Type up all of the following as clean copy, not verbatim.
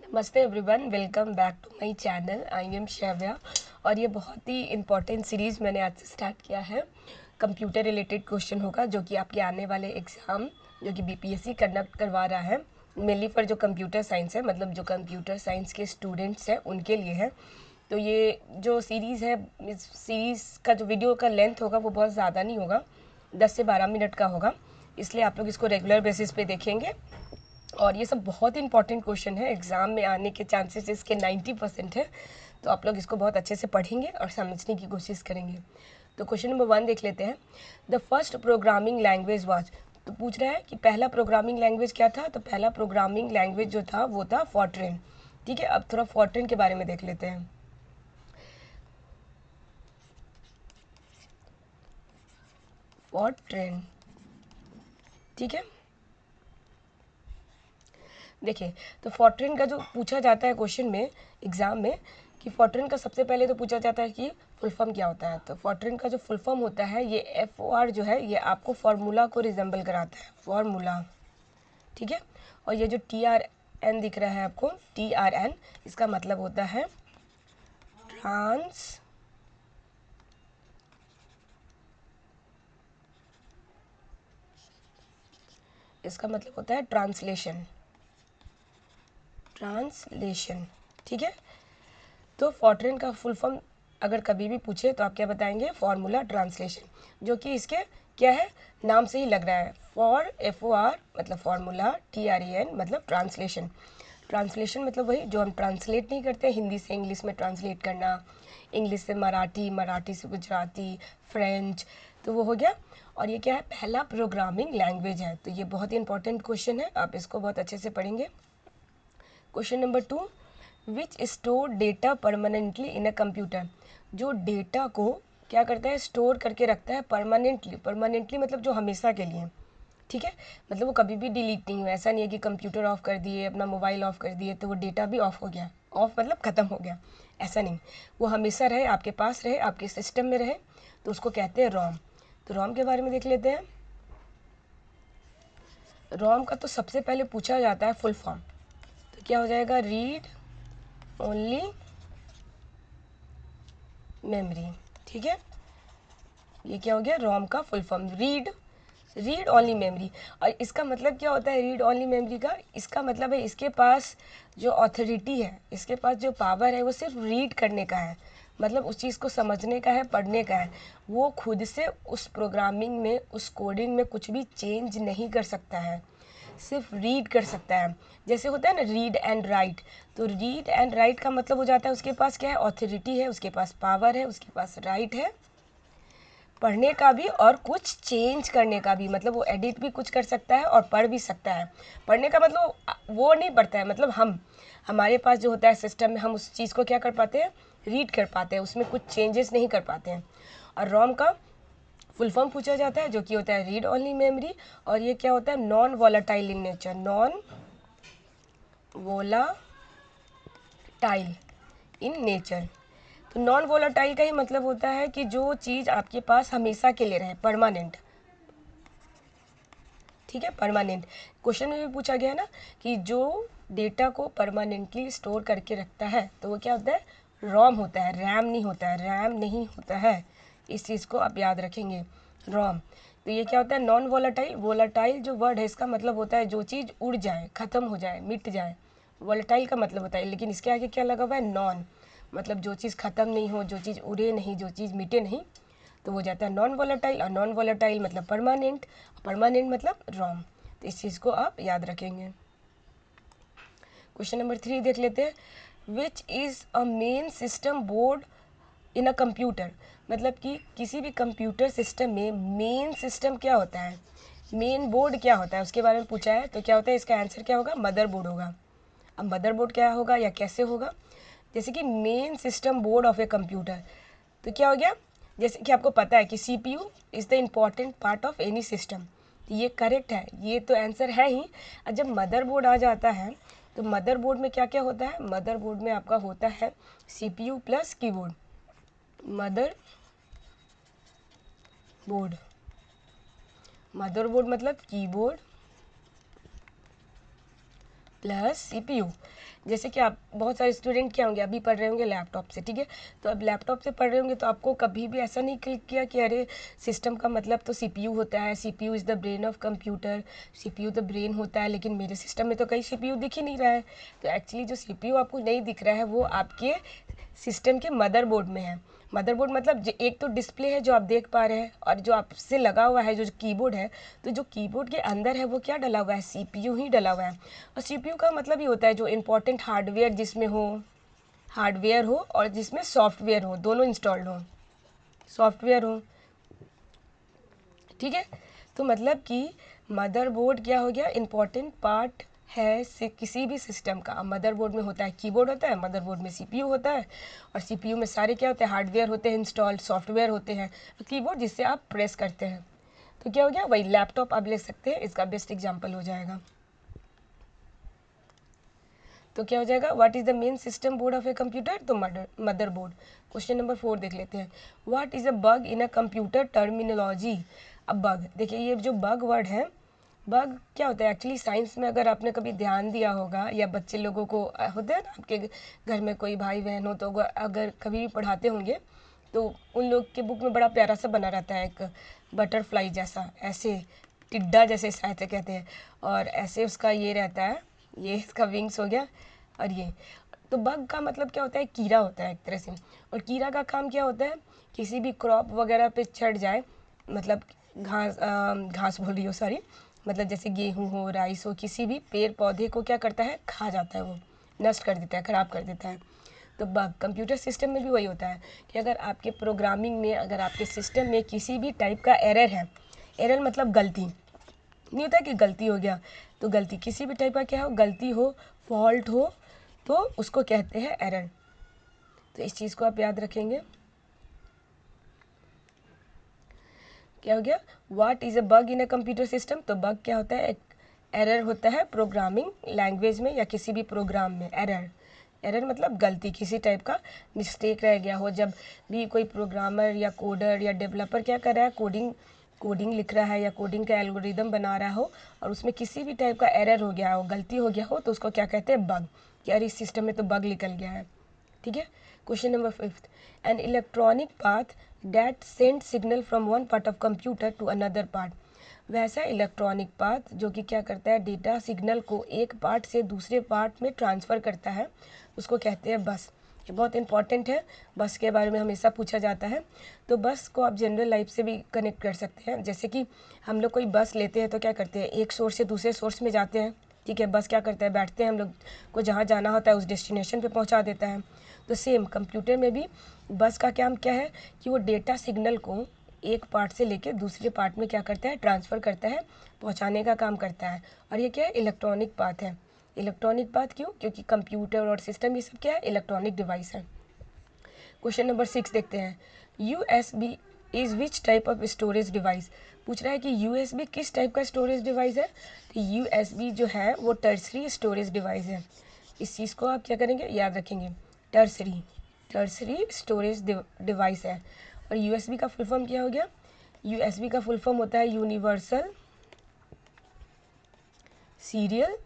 नमस्ते everyone, welcome back to my channel. I am Shravya और ये बहुत ही इम्पॉर्टेंट सीरीज़ मैंने आज से स्टार्ट किया है। कंप्यूटर रिलेटेड क्वेश्चन होगा जो कि आपके आने वाले एग्ज़ाम जो कि बीपीएससी कंडक्ट करवा रहा है, मेनली फॉर जो कंप्यूटर साइंस है, मतलब जो कंप्यूटर साइंस के स्टूडेंट्स हैं उनके लिए है। तो ये जो सीरीज़ है, इस सीरीज़ का जो वीडियो का लेंथ होगा वो बहुत ज़्यादा नहीं होगा, 10 से 12 मिनट का होगा, इसलिए आप लोग इसको रेगुलर बेसिस पे देखेंगे। और ये सब बहुत ही इंपॉर्टेंट क्वेश्चन है, एग्ज़ाम में आने के चांसेस इसके 90% है। तो आप लोग इसको बहुत अच्छे से पढ़ेंगे और समझने की कोशिश करेंगे। तो क्वेश्चन नंबर 1 देख लेते हैं। The first programming language was, तो पूछ रहा है कि पहला प्रोग्रामिंग लैंग्वेज क्या था। तो पहला प्रोग्रामिंग लैंग्वेज जो था वो था फॉर्ट्रेन। ठीक है, अब थोड़ा फॉर्ट्रेन के बारे में देख लेते हैं। फॉर्ट्रेन, ठीक है। देखिए, तो फॉर्ट्रेन का जो पूछा जाता है क्वेश्चन में, एग्ज़ाम में, कि फॉर्ट्रेन का सबसे पहले तो पूछा जाता है कि फुल फॉर्म क्या होता है। तो फॉर्ट्रेन का जो फुल फॉर्म होता है, ये FOR जो है, ये आपको फार्मूला को रिजेंबल कराता है, फार्मूला, ठीक है। और ये जो TRN दिख रहा है आपको, TRN, इसका मतलब होता है ट्रांस इसका मतलब होता है ट्रांसलेशन, ट्रांसलेशन, ठीक है। तो फॉर्ट्रेन का फुल फॉर्म अगर कभी भी पूछे तो आप क्या बताएंगे, फार्मूला ट्रांसलेशन, जो कि इसके क्या है, नाम से ही लग रहा है। FOR मतलब फार्मूला, TREN मतलब ट्रांसलेशन। ट्रांसलेशन मतलब वही जो हम ट्रांसलेट नहीं करते हिंदी से इंग्लिश में ट्रांसलेट करना, इंग्लिश से मराठी, मराठी से गुजराती, फ्रेंच, तो वो हो गया। और ये क्या है, पहला प्रोग्रामिंग लैंग्वेज है। तो ये बहुत ही इंपॉर्टेंट क्वेश्चन है, आप इसको बहुत अच्छे से पढ़ेंगे। Question number 2, which store data permanently in a computer, जो डेटा को क्या करता है, स्टोर करके रखता है परमानेंटली। परमानेंटली मतलब जो हमेशा के लिए, ठीक है। मतलब वो कभी भी डिलीट नहीं हुआ। ऐसा नहीं है कि कंप्यूटर ऑफ कर दिए, अपना मोबाइल ऑफ कर दिए तो वो डेटा भी ऑफ हो गया, ऑफ मतलब ख़त्म हो गया, ऐसा नहीं। वो हमेशा रहे, आपके पास रहे, आपके सिस्टम में रहे, तो उसको कहते हैं रोम। तो रोम के बारे में देख लेते हैं। रोम का तो सबसे पहले पूछा जाता है फुल फॉर्म, तो क्या हो जाएगा, रीड ओनली मेमोरी, ठीक है। ये क्या हो गया, रोम का full form, read only memory. और इसका मतलब क्या होता है रीड ओनली मेमोरी का, इसका मतलब है इसके पास जो अथॉरिटी है, इसके पास जो पावर है, वो सिर्फ रीड करने का है, मतलब उस चीज़ को समझने का है, पढ़ने का है। वो खुद से उस प्रोग्रामिंग में, उस कोडिंग में कुछ भी चेंज नहीं कर सकता है, सिर्फ रीड कर सकता है। जैसे होता है ना रीड एंड राइट, तो रीड एंड राइट का मतलब हो जाता है उसके पास क्या है, अथॉरिटी है, उसके पास पावर है, उसके पास राइट है पढ़ने का भी और कुछ चेंज करने का भी, मतलब वो एडिट भी कुछ कर सकता है और पढ़ भी सकता है। पढ़ने का मतलब वो नहीं पढ़ता है, मतलब हमारे पास जो होता है सिस्टम में, हम उस चीज़ को क्या कर पाते हैं, रीड कर पाते हैं, उसमें कुछ चेंजेस नहीं कर पाते हैं। और रोम का फुल फॉर्म पूछा जाता है जो कि होता है रीड ओनली मेमोरी। और ये क्या होता है, non volatile in nature, non volatile in nature. तो नॉन वोलाटाइल का ही मतलब होता है कि जो चीज़ आपके पास हमेशा के लिए रहे, परमानेंट, ठीक है, परमानेंट। क्वेश्चन में भी पूछा गया है ना कि जो डेटा को परमानेंटली स्टोर करके रखता है तो वो क्या होता है, रोम होता है, रैम नहीं होता है, रैम नहीं होता है। इस चीज़ को आप याद रखेंगे, रोम। तो ये क्या होता है, नॉन वोलाटाइल। वोलाटाइल जो वर्ड है इसका मतलब होता है जो चीज़ उड़ जाए, ख़त्म हो जाए, मिट जाए, वोलाटाइल का मतलब होता है। लेकिन इसके आगे क्या लगा हुआ है, नॉन, मतलब जो चीज़ ख़त्म नहीं हो, जो चीज़ उड़े नहीं, जो चीज़ मिटे नहीं, तो वो जाता है नॉन वोलेटाइल। और नॉन वोलेटाइल मतलब परमानेंट, परमानेंट मतलब रोम। तो इस चीज़ को आप याद रखेंगे। क्वेश्चन नंबर 3 देख लेते हैं। Which is a main system board in a computer, मतलब कि किसी भी कंप्यूटर सिस्टम में मेन सिस्टम क्या होता है, मेन बोर्ड क्या होता है, उसके बारे में पूछा है। तो क्या होता है, इसका आंसर क्या होगा, मदर बोर्ड होगा। अब मदर बोर्ड क्या होगा या कैसे होगा, जैसे कि main system board of a computer, तो क्या हो गया, जैसे कि आपको पता है कि CPU is the important part of any system, तो ये करेक्ट है, ये तो आंसर है ही। और जब मदरबोर्ड आ जाता है तो मदरबोर्ड में क्या क्या होता है, मदरबोर्ड में आपका होता है CPU plus keyboard, mother board, motherboard मतलब कीबोर्ड प्लस CPU। जैसे कि आप बहुत सारे स्टूडेंट क्या होंगे, अभी पढ़ रहे होंगे लैपटॉप से, ठीक है। तो अब लैपटॉप से पढ़ रहे होंगे तो आपको कभी भी ऐसा नहीं क्लिक किया कि अरे सिस्टम का मतलब तो CPU होता है, CPU is the brain of computer, CPU the brain होता है, लेकिन मेरे सिस्टम में तो कहीं CPU दिख ही नहीं रहा है। तो एक्चुअली जो CPU आपको नहीं दिख रहा है वो आपके सिस्टम के मदरबोर्ड में है। मदरबोर्ड मतलब एक तो डिस्प्ले है जो आप देख पा रहे हैं, और जो आपसे लगा हुआ है जो कीबोर्ड है, तो जो कीबोर्ड के अंदर है वो क्या डला हुआ है, CPU ही डला हुआ है। और CPU का मतलब ये होता है जो इम्पोर्टेंट हार्डवेयर जिसमें हो, हार्डवेयर हो और जिसमें सॉफ्टवेयर हो, दोनों इंस्टॉल्ड हो, सॉफ्टवेयर हो, ठीक है। तो मतलब कि मदरबोर्ड क्या हो गया, इम्पॉर्टेंट पार्ट है से किसी भी सिस्टम का। मदरबोर्ड में होता है कीबोर्ड होता है, मदरबोर्ड में CPU होता है, और CPU में सारे क्या होते हैं, हार्डवेयर होते हैं इंस्टॉल्ड, सॉफ्टवेयर होते हैं, कीबोर्ड जिससे आप प्रेस करते हैं। तो क्या हो गया, वही लैपटॉप आप ले सकते हैं, इसका बेस्ट एग्जाम्पल हो जाएगा। तो क्या हो जाएगा, what is the main system board of a computer, तो मदर बोर्ड। क्वेश्चन नंबर 4 देख लेते हैं, what is a bug in a computer terminology. अब बग देखिए, ये जो बग वर्ड है, बग क्या होता है एक्चुअली साइंस में, अगर आपने कभी ध्यान दिया होगा या बच्चे लोगों को होते हैं ना, आपके घर में कोई भाई बहन हो तो अगर कभी भी पढ़ाते होंगे तो उन लोग के बुक में बड़ा प्यारा सा बना रहता है, एक बटरफ्लाई जैसा, ऐसे टिड्डा जैसे शायद से कहते हैं, और ऐसे उसका ये रहता है, ये इसका विंग्स हो गया, और ये तो बग का मतलब क्या होता है, कीड़ा होता है एक तरह से। और कीड़ा का काम क्या होता है, किसी भी क्रॉप वगैरह पे चढ़ जाए, मतलब घास बोल रही हो सॉरी, मतलब जैसे गेहूं हो, राइस हो, किसी भी पेड़ पौधे को क्या करता है, खा जाता है, वो नष्ट कर देता है, ख़राब कर देता है। तो बग कंप्यूटर सिस्टम में भी वही होता है कि अगर आपके प्रोग्रामिंग में, अगर आपके सिस्टम में किसी भी टाइप का एरर है, एरर मतलब गलती, नहीं होता है कि गलती हो गया, तो गलती किसी भी टाइप का क्या हो, गलती हो, फॉल्ट हो, तो उसको कहते हैं एरर। तो इस चीज़ को आप याद रखेंगे। क्या हो गया, what is a bug in a computer system, तो बग क्या होता है, एक एरर होता है प्रोग्रामिंग लैंग्वेज में या किसी भी प्रोग्राम में। एरर, एरर मतलब गलती, किसी टाइप का मिस्टेक रह गया हो, जब भी कोई प्रोग्रामर या कोडर या डेवलपर क्या कर रहा है, कोडिंग लिख रहा है या कोडिंग का एल्गोरिदम बना रहा हो, और उसमें किसी भी टाइप का एरर हो गया हो, गलती हो गया हो, तो उसको क्या कहते हैं, बग, कि यार इस सिस्टम में तो बग निकल गया है, ठीक है। Question number 5, an electronic path that send signal from one part of computer to another part. वैसा इलेक्ट्रॉनिक पाथ जो कि क्या करता है, डेटा सिग्नल को एक पार्ट से दूसरे पार्ट में ट्रांसफ़र करता है, उसको कहते हैं बस। ये बहुत इंपॉर्टेंट है, बस के बारे में हमेशा पूछा जाता है। तो बस को आप जनरल लाइफ से भी कनेक्ट कर सकते हैं, जैसे कि हम लोग कोई बस लेते हैं तो क्या करते हैं, एक सोर्स से दूसरे सोर्स में जाते हैं, ठीक है। बस क्या करता है, बैठते हैं, हम लोग को जहाँ जाना होता है उस डेस्टिनेशन पे पहुँचा देता है। तो सेम कंप्यूटर में भी बस का काम क्या है कि वो डेटा सिग्नल को एक पार्ट से लेके दूसरे पार्ट में क्या करता है, ट्रांसफ़र करता है, पहुंचाने का काम करता है। और ये क्या है, इलेक्ट्रॉनिक पाथ है। इलेक्ट्रॉनिक पाथ क्यों, क्योंकि कंप्यूटर और सिस्टम ये सब क्या है, इलेक्ट्रॉनिक डिवाइस है। क्वेश्चन नंबर 6 देखते हैं, USB is which type of storage device. पूछ रहा है कि USB किस टाइप का स्टोरेज डिवाइस है। तो USB जो है वो टर्सरी स्टोरेज डिवाइस है। इस चीज़ को आप क्या करेंगे, याद रखेंगे, टर्सरी स्टोरेज डिवाइस है। और USB का फुल फॉर्म क्या हो गया, USB का फुल फॉर्म होता है यूनिवर्सल सीरियल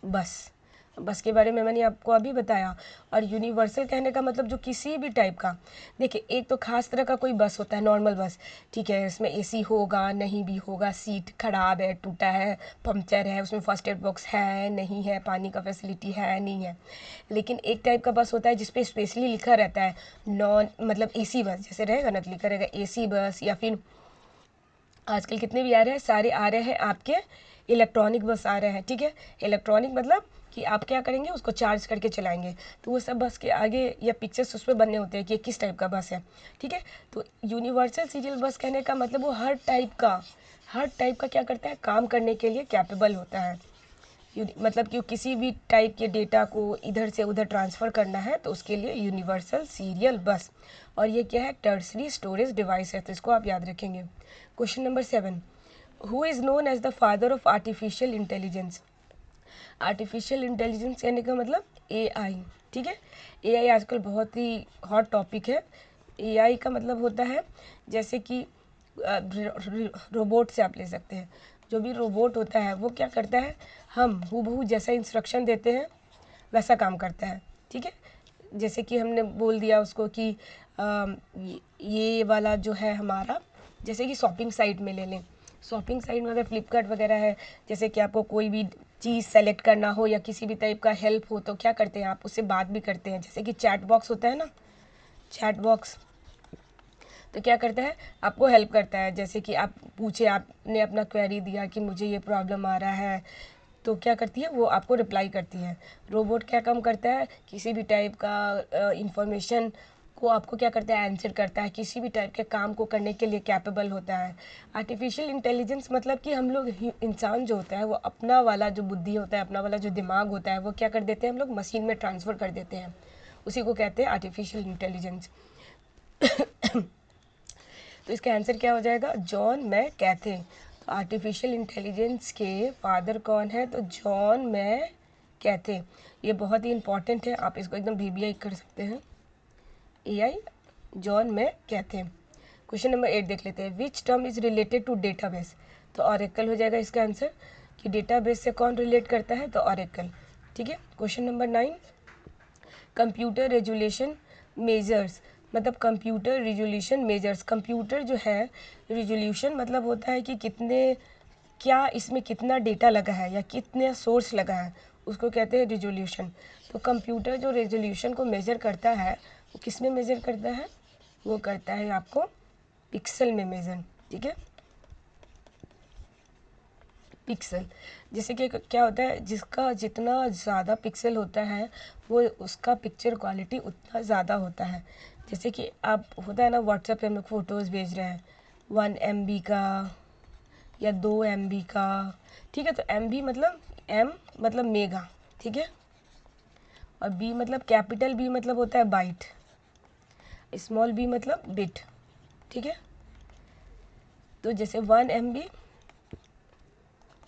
बस के बारे में मैंने आपको अभी बताया। और यूनिवर्सल कहने का मतलब जो किसी भी टाइप का, देखिए एक तो खास तरह का कोई बस होता है, नॉर्मल बस, ठीक है, इसमें AC होगा नहीं भी होगा, सीट खराब है, टूटा है, पंक्चर है, उसमें फर्स्ट एड बॉक्स है नहीं है, पानी का फैसिलिटी है नहीं है। लेकिन एक टाइप का बस होता है जिसपे स्पेशली लिखा रहता है नॉन, मतलब AC बस जैसे रहेगा ना, तो लिखा रहेगा AC बस, या फिर आजकल कितने भी आ रहे हैं, सारे आ रहे हैं आपके इलेक्ट्रॉनिक बस आ रहे हैं, ठीक है। इलेक्ट्रॉनिक मतलब कि आप क्या करेंगे, उसको चार्ज करके चलाएंगे, तो वो सब बस के आगे या पिक्चर्स उस पर बनने होते हैं कि किस टाइप का बस है, ठीक है। तो यूनिवर्सल सीरियल बस कहने का मतलब वो हर टाइप का क्या करता है, काम करने के लिए कैपेबल होता है। मतलब कि किसी भी टाइप के डेटा को इधर से उधर ट्रांसफ़र करना है तो उसके लिए यूनिवर्सल सीरियल बस। और ये क्या है, टर्सरी स्टोरेज डिवाइस है, तो इसको आप याद रखेंगे। Question number 7, who is known as the father of artificial intelligence. Artificial intelligence कहने का मतलब AI, ठीक है। AI आजकल बहुत ही हॉट टॉपिक है। AI का मतलब होता है जैसे कि रोबोट से आप ले सकते हैं, जो भी रोबोट होता है वो क्या करता है, हम हूबहू जैसा इंस्ट्रक्शन देते हैं वैसा काम करता है। ठीक है, जैसे कि हमने बोल दिया उसको कि ये वाला जो है हमारा, जैसे कि शॉपिंग साइट में ले लें, शॉपिंग साइट में अगर फ्लिपकार्ट वगैरह है, जैसे कि आपको कोई भी चीज़ सेलेक्ट करना हो या किसी भी टाइप का हेल्प हो तो क्या करते हैं, आप उससे बात भी करते हैं। जैसे कि चैट बॉक्स होता है ना, चैट बॉक्स, तो क्या करता है, आपको हेल्प करता है। जैसे कि आप पूछे, आपने अपना क्वेरी दिया कि मुझे ये प्रॉब्लम आ रहा है, तो क्या करती है वो आपको रिप्लाई करती है। रोबोट क्या काम करता है, किसी भी टाइप का इंफॉर्मेशन को आपको क्या करता है, आंसर करता है, किसी भी टाइप के काम को करने के लिए कैपेबल होता है। आर्टिफिशियल इंटेलिजेंस मतलब कि हम लोग इंसान जो होता है वो अपना वाला जो बुद्धि होता है, अपना वाला जो दिमाग होता है वो क्या कर देते हैं हम लोग मशीन में ट्रांसफ़र कर देते हैं, उसी को कहते हैं आर्टिफिशियल इंटेलिजेंस। तो इसका आंसर क्या हो जाएगा, जॉन मैं कैथे। तो आर्टिफिशियल इंटेलिजेंस के फादर कौन है, तो जॉन मैं कैथे। ये बहुत ही इंपॉर्टेंट है, आप इसको एकदम VBI कर सकते हैं, AI John McCarthy. Question number 8 देख लेते हैं, which term is related to database. तो ऑरेकल हो जाएगा इसका आंसर, कि डेटाबेस से कौन रिलेट करता है, तो ऑरेकल। ठीक है, question number 9, computer resolution measures, मतलब कंप्यूटर रिजोल्यूशन मेजर्स, कंप्यूटर जो है रिजोल्यूशन मतलब होता है कि कितने, क्या इसमें कितना डेटा लगा है या कितने सोर्स लगा है, उसको कहते हैं रिजोल्यूशन। तो कंप्यूटर जो रेजोल्यूशन को मेज़र करता है वो किस में मेज़र करता है, वो करता है आपको पिक्सल में मेज़र। ठीक है, पिक्सल, जैसे कि क्या होता है, जिसका जितना ज़्यादा पिक्सल होता है वो उसका पिक्चर क्वालिटी उतना ज़्यादा होता है। जैसे कि आप होता है ना, व्हाट्सएप पे हम लोग फ़ोटोज़ भेज रहे हैं 1 MB का या 2 MB का। ठीक है, तो MB मतलब M मतलब मेगा, ठीक है, और B मतलब कैपिटल B मतलब होता है बाइट, स्मॉल b मतलब बिट। ठीक है, तो जैसे 1 MB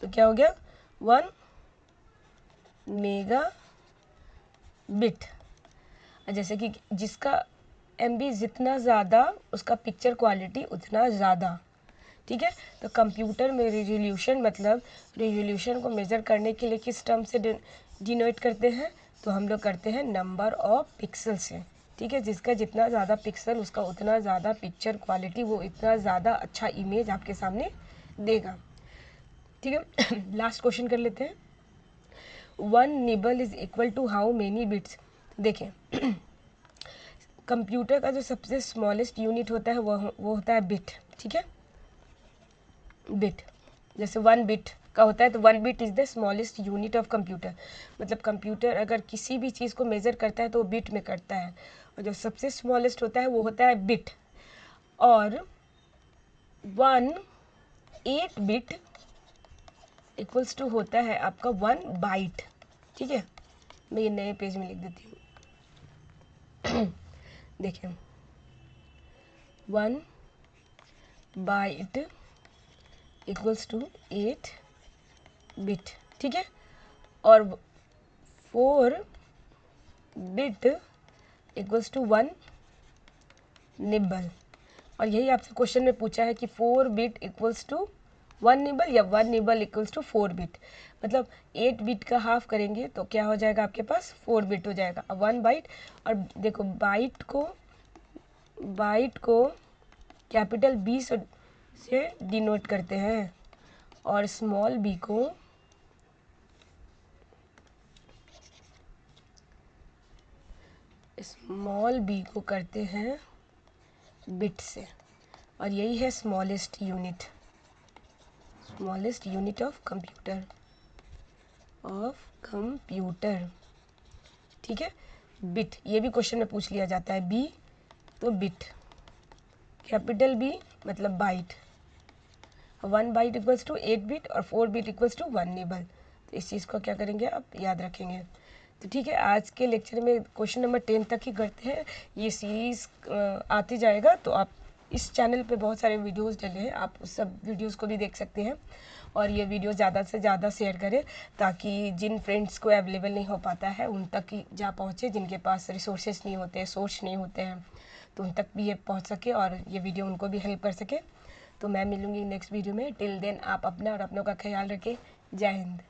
तो क्या हो गया 1 मेगा बिट। जैसे कि जिसका MB जितना ज़्यादा उसका पिक्चर क्वालिटी उतना ज़्यादा। ठीक है, तो कंप्यूटर में रेजोल्यूशन मतलब रेजोल्यूशन को मेज़र करने के लिए किस टर्म से डिनोट करते हैं, तो हम लोग करते हैं नंबर ऑफ पिक्सल से। ठीक है, जिसका जितना ज़्यादा पिक्सल उसका उतना ज़्यादा पिक्चर क्वालिटी, वो इतना ज़्यादा अच्छा इमेज आपके सामने देगा। ठीक है, लास्ट क्वेश्चन कर लेते हैं, 1 nibble is equal to how many bits. देखिए कंप्यूटर का जो सबसे स्मॉलेस्ट यूनिट होता है वो होता है बिट। ठीक है, बिट, जैसे 1 बिट का होता है तो 1 bit is the smallest unit of computer. मतलब कंप्यूटर अगर किसी भी चीज़ को मेज़र करता है तो वो बिट में करता है, और जो सबसे स्मॉलेस्ट होता है वो होता है बिट। और 8 बिट इक्वल्स टू होता है आपका 1 बाइट। ठीक है, मैं ये नए पेज में लिख देती हूँ। देखिए 1 बाइट इक्वल्स टू 8 बिट। ठीक है, और 4 बिट इक्वल्स टू 1 निबल। और यही आपसे क्वेश्चन में पूछा है कि 4 बिट इक्वल्स टू 1 निबल या 1 निबल इक्वल्स टू 4 बिट। मतलब 8 बिट का हाफ करेंगे तो क्या हो जाएगा आपके पास 4 बिट हो जाएगा, 1 बाइट। और देखो बाइट को कैपिटल B से डिनोट करते हैं और स्मॉल b को करते हैं बिट से। और यही है स्मॉलेस्ट यूनिट ऑफ कंप्यूटर। ठीक है, बिट, ये भी क्वेश्चन में पूछ लिया जाता है, बी तो बिट, कैपिटल B मतलब byte, 1 byte equals to 8 bit और 4 बिट इक्वल्स टू 1 निबल। तो इस चीज़ को क्या करेंगे आप याद रखेंगे। तो ठीक है, आज के लेक्चर में क्वेश्चन नंबर 10 तक ही करते हैं, ये सीरीज़ आती जाएगा। तो आप इस चैनल पे बहुत सारे वीडियोस डले हैं, आप उस सब वीडियोस को भी देख सकते हैं। और ये वीडियो ज़्यादा से ज़्यादा शेयर करें ताकि जिन फ्रेंड्स को अवेलेबल नहीं हो पाता है उन तक ही जा पहुँचे, जिनके पास रिसोर्सेज नहीं होते, सोर्स नहीं होते हैं, तो उन तक भी ये पहुँच सके और ये वीडियो उनको भी हेल्प कर सके। तो मैं मिलूंगी नेक्स्ट वीडियो में। टिल देन आप अपना और अपनों का ख्याल रखें। जय हिंद।